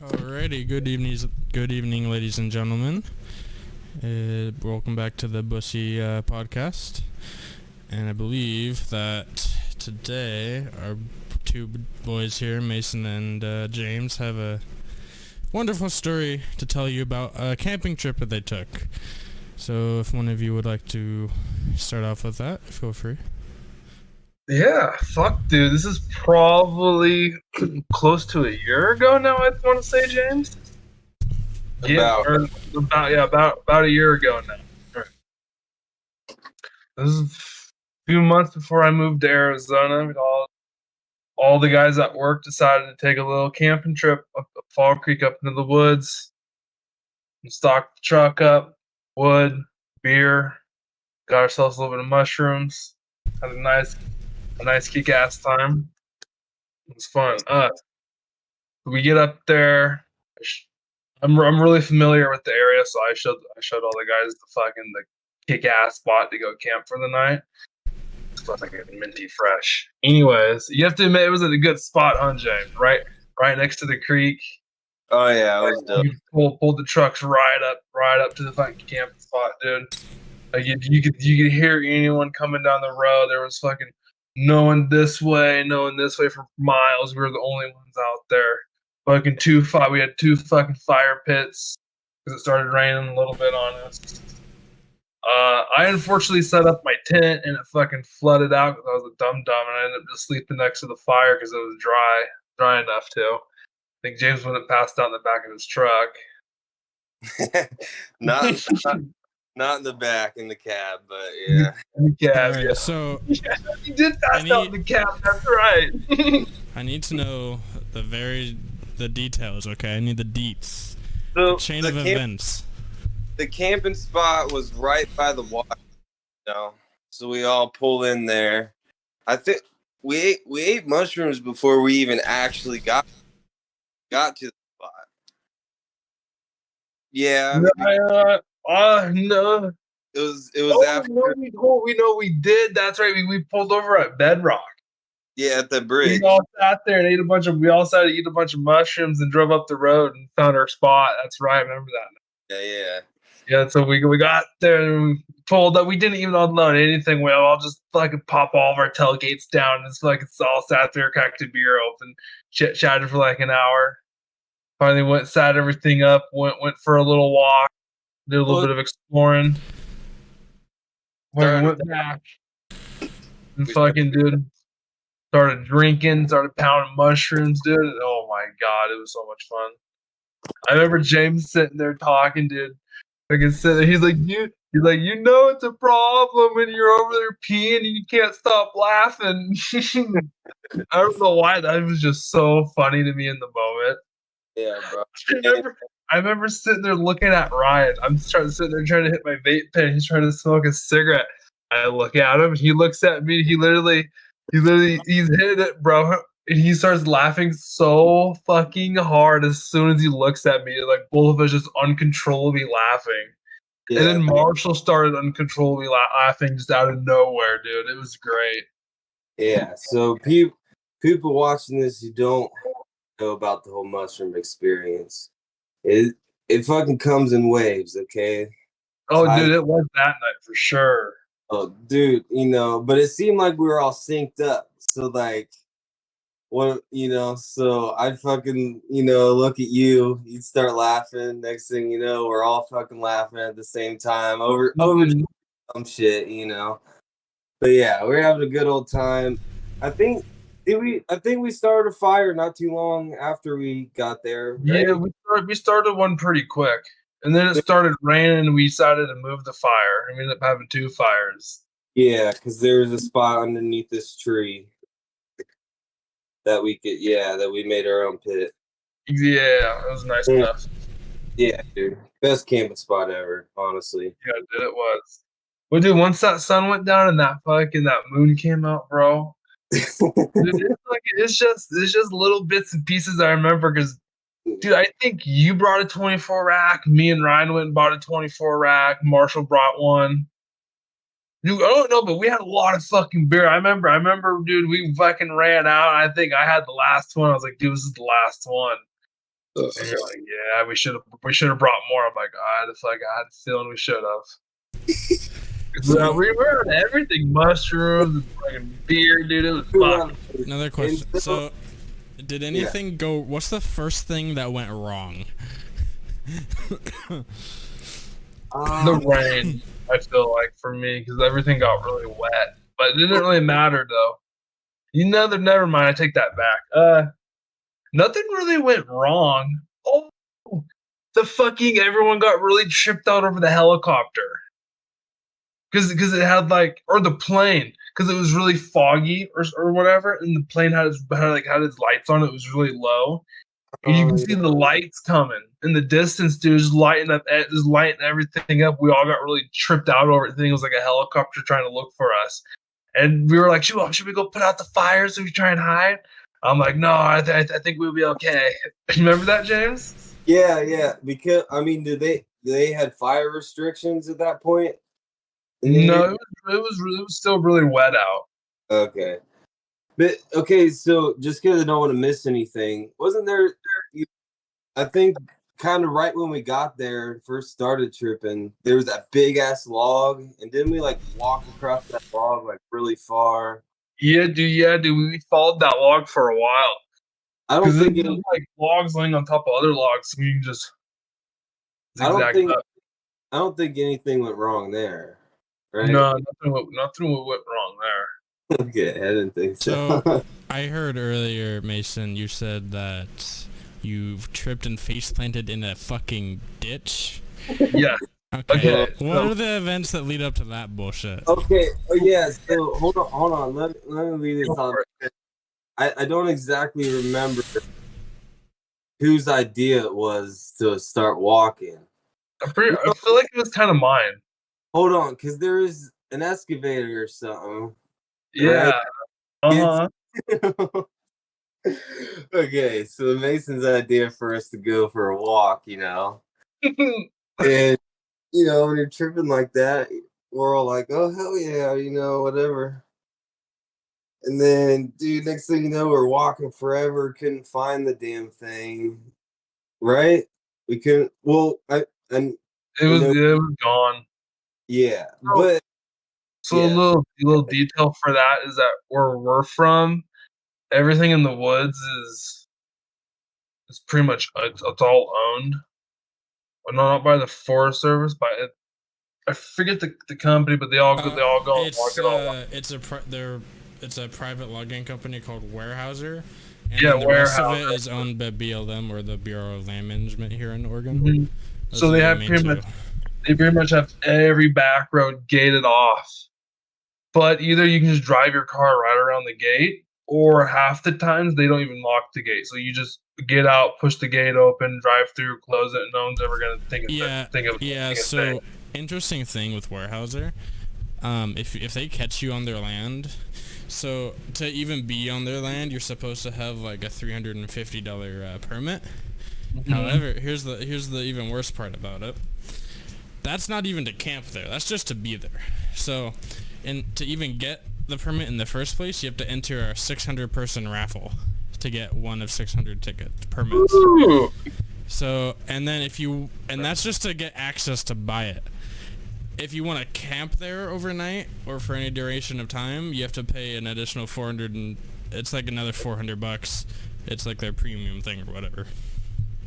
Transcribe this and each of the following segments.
Alrighty, good evening, ladies and gentlemen. Welcome back to the Bussy podcast. And I believe that today our two boys here, Mason and James, have a wonderful story to tell you about a camping trip that they took. So if one of you would like to start off with that, feel free. Yeah, fuck, dude. This is probably close to a year ago now, I want to say, James. About a year ago now. Right. This is a few months before I moved to Arizona. All the guys at work decided to take a little camping trip up Fall Creek, up into the woods. And stocked the truck up, wood, beer, got ourselves a little bit of mushrooms, had a nice kick-ass time. It was fun. We get up there. I'm really familiar with the area, so I showed all the guys the kick-ass spot to go camp for the night. It's fucking minty fresh. Anyways, you have to admit it was a good spot, huh, James? Right next to the creek. Oh yeah, it was dope. You pulled the trucks right up to the fucking camping spot, dude. Like you could hear anyone coming down the road. There was fucking no one this way for miles. We were the only ones out there. We had two fucking fire pits because it started raining a little bit on us. I unfortunately set up my tent and it fucking flooded out because I was a dum-dum, and I ended up just sleeping next to the fire because it was dry enough to. I think James went and passed out in the back of his truck. Not in the back, in the cab, but yeah. In the cab, right, yeah. So he did pass out in the cab. That's right. I need to know the details. Okay, I need the deets. So the chain of events. The camping spot was right by the water, so we all pull in there. I think we ate mushrooms before we even actually got to the spot. Yeah. No. It was after. We know we did. That's right. We pulled over at Bedrock. Yeah, at the bridge. We all sat there and we all decided to eat a bunch of mushrooms and drove up the road and found our spot. That's right. I remember that. Yeah. Yeah, so we got there and we pulled up. We didn't even unload anything. We all just fucking pop all of our tailgates down and it's all sat there, cracked a beer open, chatted for like an hour. Finally sat everything up, went for a little walk, did a little bit of exploring. Went back and fucking started drinking, started pounding mushrooms, dude. Oh my god, it was so much fun. I remember James sitting there talking, dude. I can sit there. He's like, it's a problem when you're over there peeing and you can't stop laughing. I don't know why. That was just so funny to me in the moment. Yeah, bro. I remember sitting there looking at Ryan. I'm sitting there trying to hit my vape pen. He's trying to smoke a cigarette. I look at him. He looks at me. He's hitting it, bro. And he starts laughing so fucking hard as soon as he looks at me. Like, both of us just uncontrollably laughing. Yeah, and then Marshall started uncontrollably laughing just out of nowhere, dude. It was great. Yeah, so people watching this who don't know about the whole mushroom experience, it fucking comes in waves, okay? Oh, dude, it was that night for sure. Oh, dude, but it seemed like we were all synced up. So, like, so I'd fucking, look at you, you'd start laughing. Next thing you know, we're all fucking laughing at the same time over some shit, But yeah, we're having a good old time. I think we started a fire not too long after we got there. Right? Yeah, we started one pretty quick. And then it started raining and we decided to move the fire. And we ended up having two fires. Yeah, because there was a spot underneath this tree that we made our own pit. Yeah, it was nice enough. Yeah, dude. Best camping spot ever, honestly. Yeah, dude, it was. Well, dude, once that sun went down and that moon came out, bro. Dude, it's just little bits and pieces I remember because, dude, I think you brought a 24 rack. Me and Ryan went and bought a 24 rack. Marshall brought one. Dude, I don't know, but we had a lot of fucking beer. I remember, dude, we fucking ran out. I think I had the last one. I was like, dude, this is the last one. And you're like, yeah, we should have brought more. I'm like, I had a feeling we should have. So we were on everything, mushrooms, fucking beer, dude. It was fun. Another question. So, did anything go? What's the first thing that went wrong? The rain, I feel like, for me, because everything got really wet. But it didn't really matter, though. Never mind. I take that back. Nothing really went wrong. Oh, everyone got really tripped out over the helicopter. Because it had or the plane, because it was really foggy or whatever, and the plane had its lights on. It was really low, and you can see the lights coming in the distance, dude. Just lighting everything up. We all got really tripped out over it. Thinking it was like a helicopter trying to look for us, and we were like, "Should we go put out the fires and we try and hide?" I'm like, "No, I think we'll be okay." Remember that, James? Yeah. Because did they had fire restrictions at that point? No, it was still really wet out. Okay. But, okay, so just because I don't want to miss anything, wasn't there, I think, kind of right when we got there and first started tripping, there was that big-ass log, and didn't we, walk across that log, really far? Yeah, dude, we followed that log for a while. I don't think it was logs laying on top of other logs, so you can just zigzag up. I don't think anything went wrong there. Right? No, nothing went wrong there. Okay, I didn't think so. So, I heard earlier, Mason, you said that you've tripped and face planted in a fucking ditch. Yeah. Okay. What are the events that lead up to that bullshit? Okay. Oh yeah. So hold on. Let me leave this on. I don't exactly remember whose idea it was to start walking. I feel like it was kind of mine. Hold on, because there is an excavator or something. Yeah. Right? Okay, so Mason's idea for us to go for a walk, and when you're tripping like that, we're all like, "Oh hell yeah," whatever. And then, dude, next thing you know, we're walking forever, couldn't find the damn thing, right? We couldn't. Well, it was gone. Yeah, but so a little detail for that is that where we're from, everything in the woods is pretty much it's all owned. Well, not by the Forest Service, I forget the company, but they all go and walk it all. It's a private logging company called Weyerhaeuser. And yeah, the rest of it is owned by BLM, or the Bureau of Land Management here in Oregon. Mm-hmm. So they have pretty much have every back road gated off. But either you can just drive your car right around the gate, or half the times they don't even lock the gate. So you just get out, push the gate open, drive through, close it, and no one's ever gonna think of it. So interesting thing with Weyerhaeuser, if they catch you on their land, so to even be on their land, you're supposed to have a $350 permit. Mm-hmm. However, here's the even worse part about it. That's not even to camp there. That's just to be there. So, and to even get the permit in the first place, you have to enter a 600-person raffle to get one of 600 permits. Ooh. So, and then that's just to get access to buy it. If you want to camp there overnight or for any duration of time, you have to pay an additional $400, and it's another $400. It's their premium thing or whatever.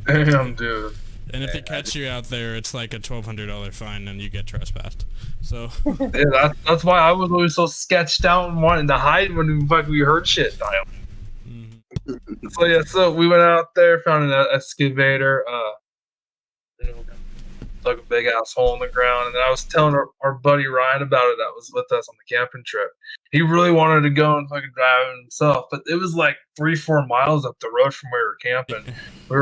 Damn, dude. And if they catch you out there, it's a $1,200 fine, and you get trespassed. So yeah, that's why I was always so sketched out and wanting to hide when we heard shit. Mm-hmm. So we went out there, found an excavator, dug a big ass hole in the ground, and then I was telling our buddy Ryan about it. That was with us on the camping trip. He really wanted to go and fucking drive it himself, but it was 3-4 miles up the road from where we were camping. We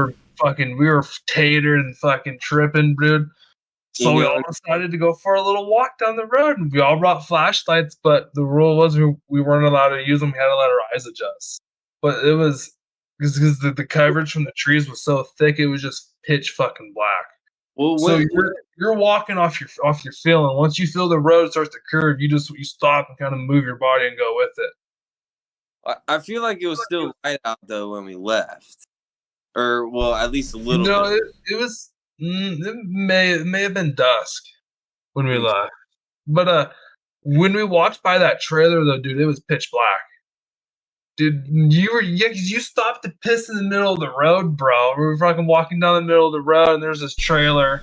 were tatered and fucking tripping, dude. So we all decided to go for a little walk down the road, and we all brought flashlights, but the rule was we weren't allowed to use them. We had to let our eyes adjust. But it was because the coverage from the trees was so thick, it was just pitch fucking black. Well, so you're walking off your feeling. Once you feel the road starts to curve, you stop and kind of move your body and go with it. I feel like it was still light out though when we left. or well, at least a little No, bit. it was. It may have been dusk when we left, but when we walked by that trailer though, dude, it was pitch black. Dude, you stopped to piss in the middle of the road, bro. We were fucking walking down the middle of the road, and there's this trailer,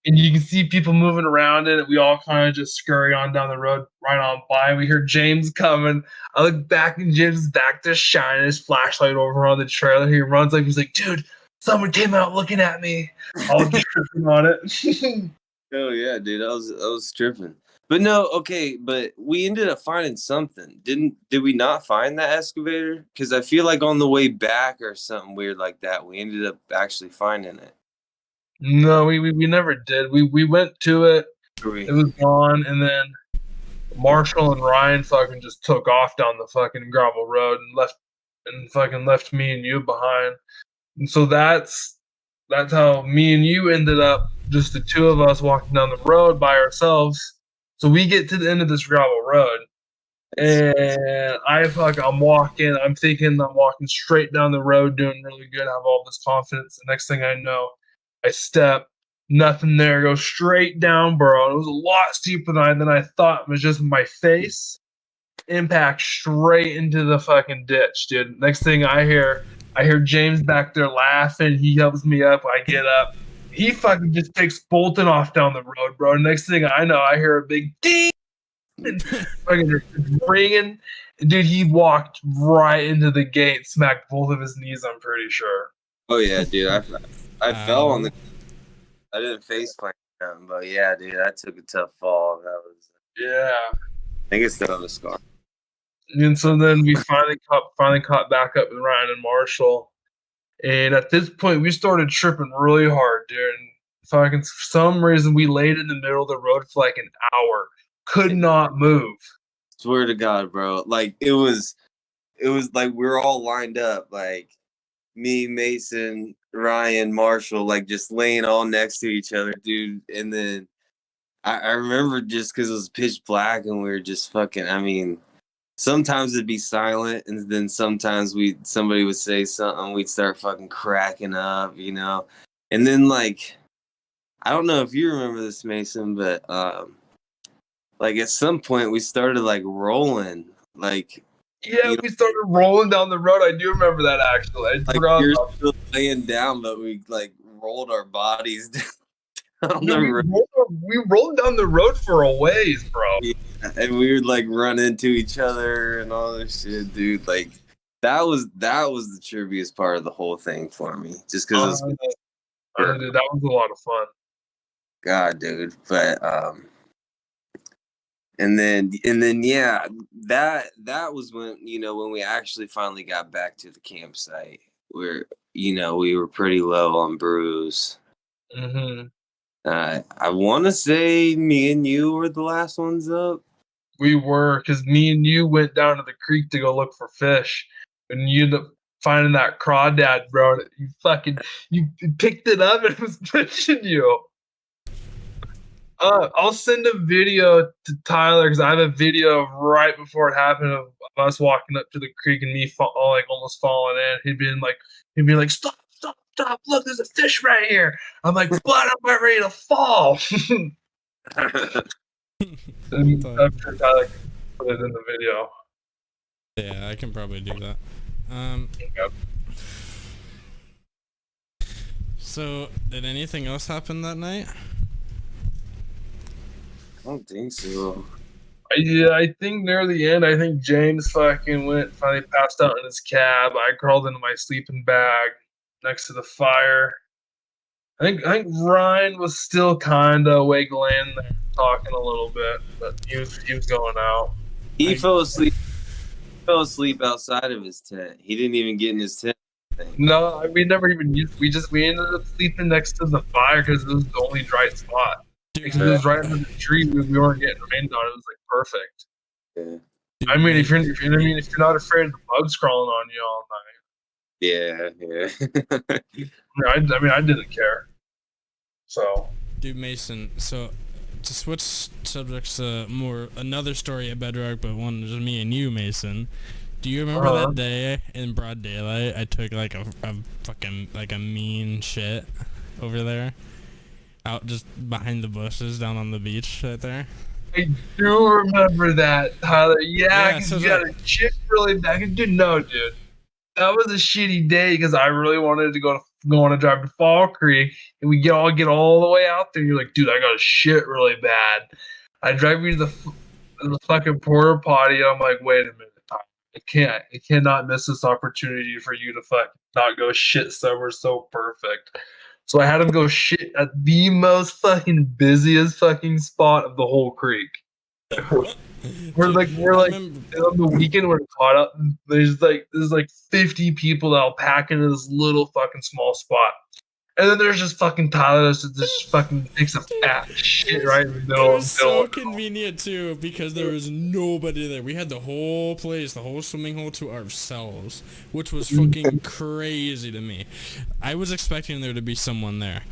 and you can see people moving around in it. We all kind of just scurry on down the road, right on by. We hear James coming. I look back, and James is back there shining his flashlight over on the trailer. He runs like he's like, dude, someone came out looking at me. I was just tripping on it. Oh yeah, dude, I was tripping. But no, okay, but we ended up finding something. Did we not find that excavator? Because I feel like on the way back or something weird like that, we ended up actually finding it. No, we never did. We went to it. It was gone, and then Marshall and Ryan fucking just took off down the fucking gravel road and fucking left me and you behind. And so that's how me and you ended up, just the two of us walking down the road by ourselves. So we get to the end of this gravel road, and I'm walking. I'm thinking I'm walking straight down the road, doing really good. I have all this confidence. The next thing I know, I step, nothing there, go straight down, bro. It was a lot steeper than I thought. It was just my face, impact straight into the fucking ditch, dude. Next thing I hear James back there laughing. He helps me up. I get up. He fucking just takes bolting off down the road, bro. Next thing I know, I hear a big ding and fucking just ringing. Dude, he walked right into the gate, smacked both of his knees, I'm pretty sure. Oh yeah, dude. I fell on the. I didn't face plant down, but yeah, dude, I took a tough fall. That was. Yeah. I think it's still on the scar. And so then we finally caught back up with Ryan and Marshall. And at this point, we started tripping really hard, dude. And fucking for some reason, we laid in the middle of the road for like an hour. Could not move. Swear to God, bro. Like it was like we were all lined up, like me, Mason, Ryan, Marshall, like just laying all next to each other, dude. And then I remember just because it was pitch black and we were just fucking. I mean, sometimes it'd be silent, and then sometimes somebody would say something, we'd start fucking cracking up, you know. And then like, I don't know if you remember this, Mason, but like at some point we started like rolling, like. Yeah, we started rolling down the road. I do remember that actually. I forgot. You're still laying down, but we like rolled our bodies down No, the road. we rolled down the road for a ways, bro. Yeah, and we would like run into each other and all this shit, dude. Like that was the trippiest part of the whole thing for me, just because dude, that was a lot of fun. God, dude. But and then yeah, that was when, you know, when we actually finally got back to the campsite, where, you know, we were pretty low on brews. Mm-hmm. I want to say me and you were the last ones up. We were, because me and you went down to the creek to go look for fish, and you ended up finding that crawdad, bro. You picked it up and it was pushing you. I'll send a video to Tyler, because I have a video right before it happened of us walking up to the creek and me almost falling in. He'd be like, stop! Look, there's a fish right here. I'm like, but I'm about ready to fall. And I'm sure Tyler can put it in the video. Yeah, I can probably do that. Yep. So, did anything else happen that night? I don't think so. Yeah, I think near the end, I think James finally passed out in his cab. I crawled into my sleeping bag next to the fire. I think Ryan was still kind of awake, laying there talking a little bit, but he was going out. He fell asleep outside of his tent. He didn't even get in his tent. No, we never even used. We ended up sleeping next to the fire because it was the only dry spot. Because it was right under the tree, we weren't getting rained on. It was like perfect. Yeah. I mean, if you're not afraid of the bugs crawling on you all night. Yeah. I mean, I didn't care. So, Dude, Mason, so to switch subjects, another story at Bedrock, but one just me and you, Mason. Do you remember that day in broad daylight? I took like a fucking like a mean shit over there, out just behind the bushes down on the beach right there. I do remember that, Tyler. Yeah, because so you got a shit really bad. Dude, no, dude. That was a shitty day because I really wanted to go on a drive to Fall Creek, and we get all the way out there. And you're like, dude, I got a shit really bad. I drive you to the fucking porta potty, and I'm like, wait a minute. I cannot miss this opportunity for you to not go shit somewhere so perfect. So I had him go shit at the most fucking busiest fucking spot of the whole creek. we're like on the weekend we're caught up. There's like 50 that all pack into this little fucking small spot. And then there's just fucking Tyler that just fucking takes a fat shit right in the middle. It was so convenient too because there was nobody there. We had the whole place, the whole swimming hole to ourselves, which was fucking crazy to me. I was expecting there to be someone there.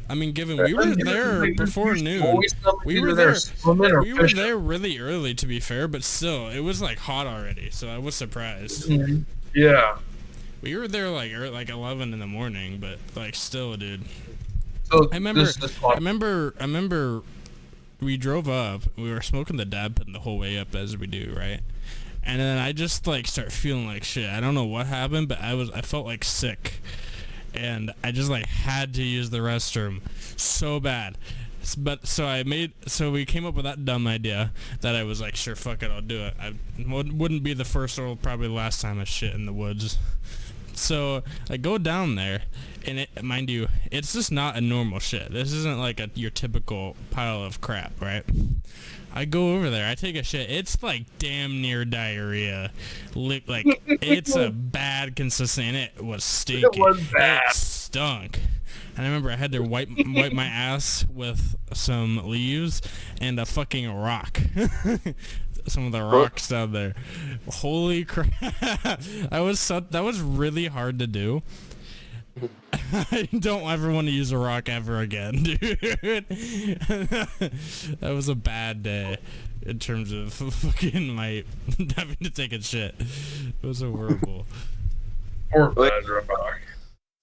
I mean, given we were there before noon, we were there really early to be fair, but still, it was like hot already, so I was surprised. Mm-hmm. Yeah. We were there like 11 in the morning, but like still, dude. So I remember we drove up. We were smoking the dab pen the whole way up as we do, right? And then I just like start feeling like shit. I don't know what happened, but I felt like sick, and I just like had to use the restroom so bad. But so we came up with that dumb idea that I was like, sure, fuck it, I'll do it. I wouldn't be the first or probably the last time I shit in the woods. So I go down there, and mind you, it's just not a normal shit. This isn't like your typical pile of crap, right? I go over there, I take a shit. It's like damn near diarrhea. Like it's a bad consistency, and it was stinky. It was bad. It stunk. And I remember I had to wipe my ass with some leaves and a fucking rock. Some of the rocks down there. Holy crap. That was really hard to do. I don't ever want to use a rock ever again, dude. That was a bad day in terms of fucking my having to take a shit. It was horrible. Poor bad rock.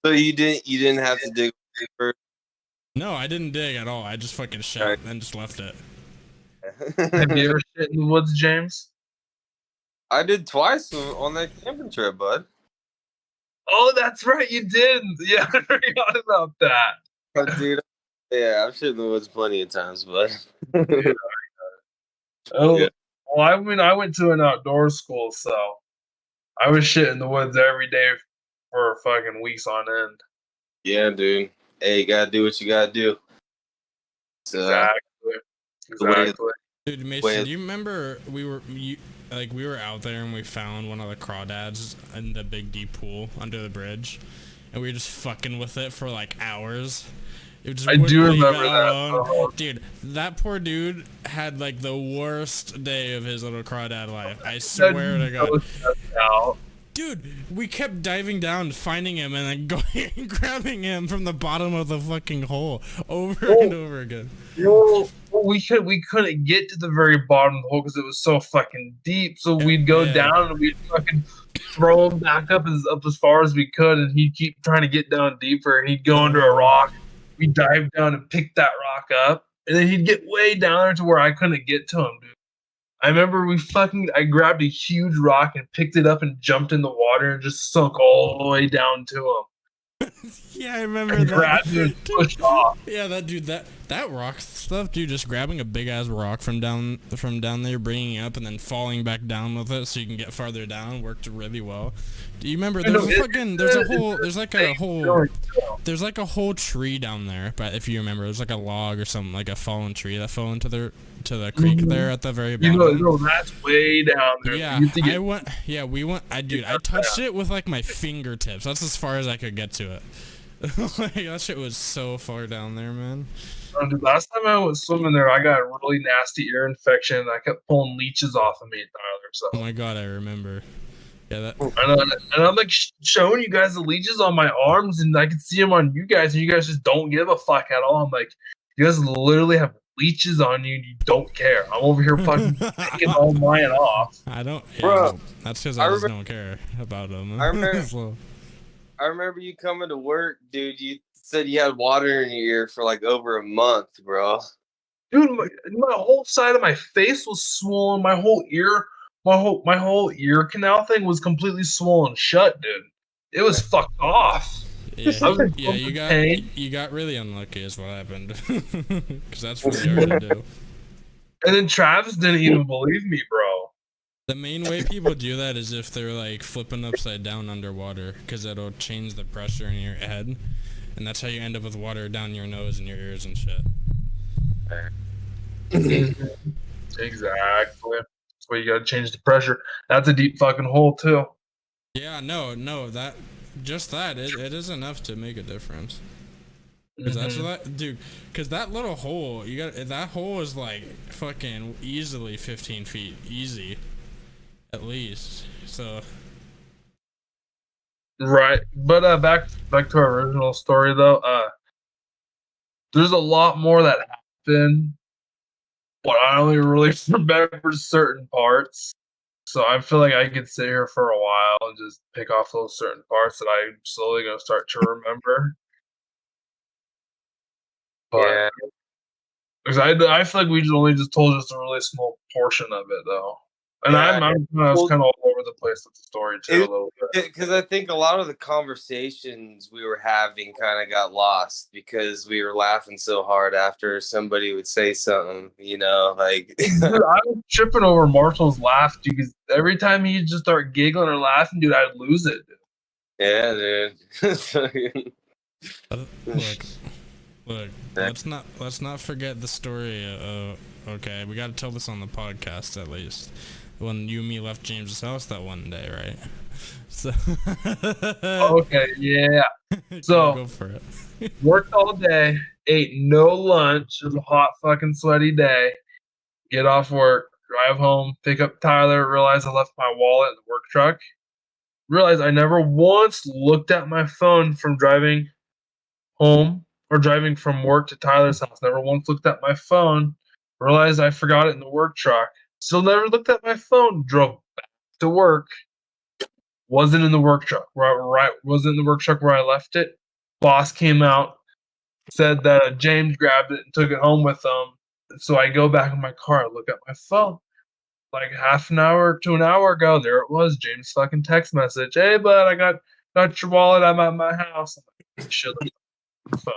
So you didn't have to dig first? No, I didn't dig at all. I just fucking shit and just left it. Have you ever shit in the woods, James? I did twice on that camping trip, bud. Oh, that's right, you did. Yeah, I forgot about that. Dude, yeah, I've shit in the woods plenty of times, bud. Yeah. Oh, yeah. Well, I mean, I went to an outdoor school, so I was shit in the woods every day for fucking weeks on end. Yeah, dude. Hey, you gotta do what you gotta do. Exactly. Dude, Mason, do you remember we were out there and we found one of the crawdads in the big deep pool under the bridge, and we were just fucking with it for like hours. I do remember that. Dude, that poor dude had like the worst day of his little crawdad life. I swear to God. Dude, we kept diving down, finding him, and then going and grabbing him from the bottom of the fucking hole over and over again. Well, we couldn't get to the very bottom of the hole because it was so fucking deep. So we'd go down and we'd fucking throw him back up as far as we could, and he'd keep trying to get down deeper. And he'd go under a rock. We'd dive down and pick that rock up, and then he'd get way down there to where I couldn't get to him, dude. I remember I grabbed a huge rock and picked it up and jumped in the water and just sunk all the way down to him. Yeah, I remember and that. Grabbed it and pushed off. Yeah, that rock stuff, dude, just grabbing a big ass rock from down there, bringing it up, and then falling back down with it so you can get farther down worked really well. Do you remember there's like a whole tree down there, but if you remember, there's like a log or something, like a fallen tree that fell into the creek there at the very bottom. No, that's way down there. Yeah, I touched it with like my fingertips. That's as far as I could get to it. Like, that shit was so far down there, man. Dude, last time I was swimming there, I got a really nasty ear infection, and I kept pulling leeches off of me, Tyler. So. Oh my God, I remember. Yeah, and I'm like showing you guys the leeches on my arms, and I can see them on you guys, and you guys just don't give a fuck at all. I'm like, you guys literally have leeches on you and you don't care. I'm over here fucking taking all mine off. I don't. Yeah, Bro, that's because I just don't care about them. I remember. So, I remember you coming to work, dude. You said you had water in your ear for like over a month, bro. Dude, my whole side of my face was swollen. My whole ear canal thing was completely swollen shut, dude. It was fucked off. yeah, you got really unlucky is what happened. Because that's really hard to do. And then Travis didn't even believe me, bro. The main way people do that is if they're like flipping upside down underwater, because it'll change the pressure in your head, and that's how you end up with water down your nose and your ears and shit. Exactly. That's why you gotta change the pressure. That's a deep fucking hole too. Yeah, no, that it is enough to make a difference. Because that's what, dude. Because that little hole, that hole is like fucking easily 15 feet, easy, at least. So. Right, but back to our original story though. There's a lot more that happened, but I only really remember certain parts. So I feel like I could sit here for a while and just pick off those certain parts that I'm slowly gonna start to remember. But Yeah. because I feel like we only just told just a really small portion of it though, and Yeah. I was kind of all over the place with the story too a little bit. Because I think a lot of the conversations we were having kind of got lost because we were laughing so hard after somebody would say something, like. Dude, I was tripping over Marshall's laugh, dude, because every time he'd just start giggling or laughing, dude, I'd lose it. Dude. Yeah, dude. Look. Let's not forget the story. Okay, we got to tell this on the podcast at least. When you and me left James's house that one day, right? So. Okay, yeah. So go for it. Worked all day, ate no lunch. It was a hot, fucking, sweaty day. Get off work, drive home, pick up Tyler. Realize I left my wallet in the work truck. Realize I never once looked at my phone from driving home or driving from work to Tyler's house. Never once looked at my phone. Realized I forgot it in the work truck. Still never looked at my phone. Drove back to work. Wasn't in the work truck. Wasn't in the work truck where I left it. Boss came out, said that James grabbed it and took it home with him. So I go back in my car, I look at my phone. Like half an hour to an hour ago, there it was. James' fucking text message. Hey, bud, I got your wallet. I'm at my house. I'm like, shit, look at the phone.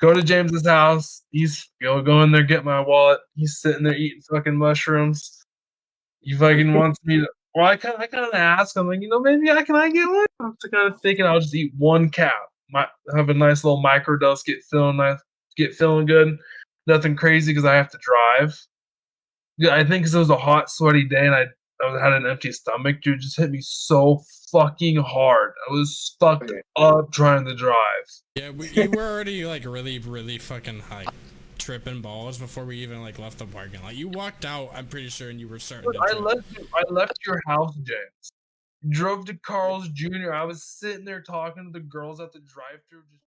Go to James's house. He's go in there, get my wallet. He's sitting there eating fucking mushrooms. He fucking wants me to. Well, I kind of ask him, like, maybe can I get one? I'm kind of thinking I'll just eat one cap. Have a nice little microdose, get feeling good. Nothing crazy because I have to drive. Yeah, I think because it was a hot, sweaty day and I had an empty stomach, dude, just hit me so fucking hard. I was fucked up trying to drive. Yeah, you were already like really, really fucking high, tripping balls before we even like left the parking lot. You walked out, I'm pretty sure, and you were starting. I left your house, James. Drove to Carl's Jr. I was sitting there talking to the girls at the drive-thru, just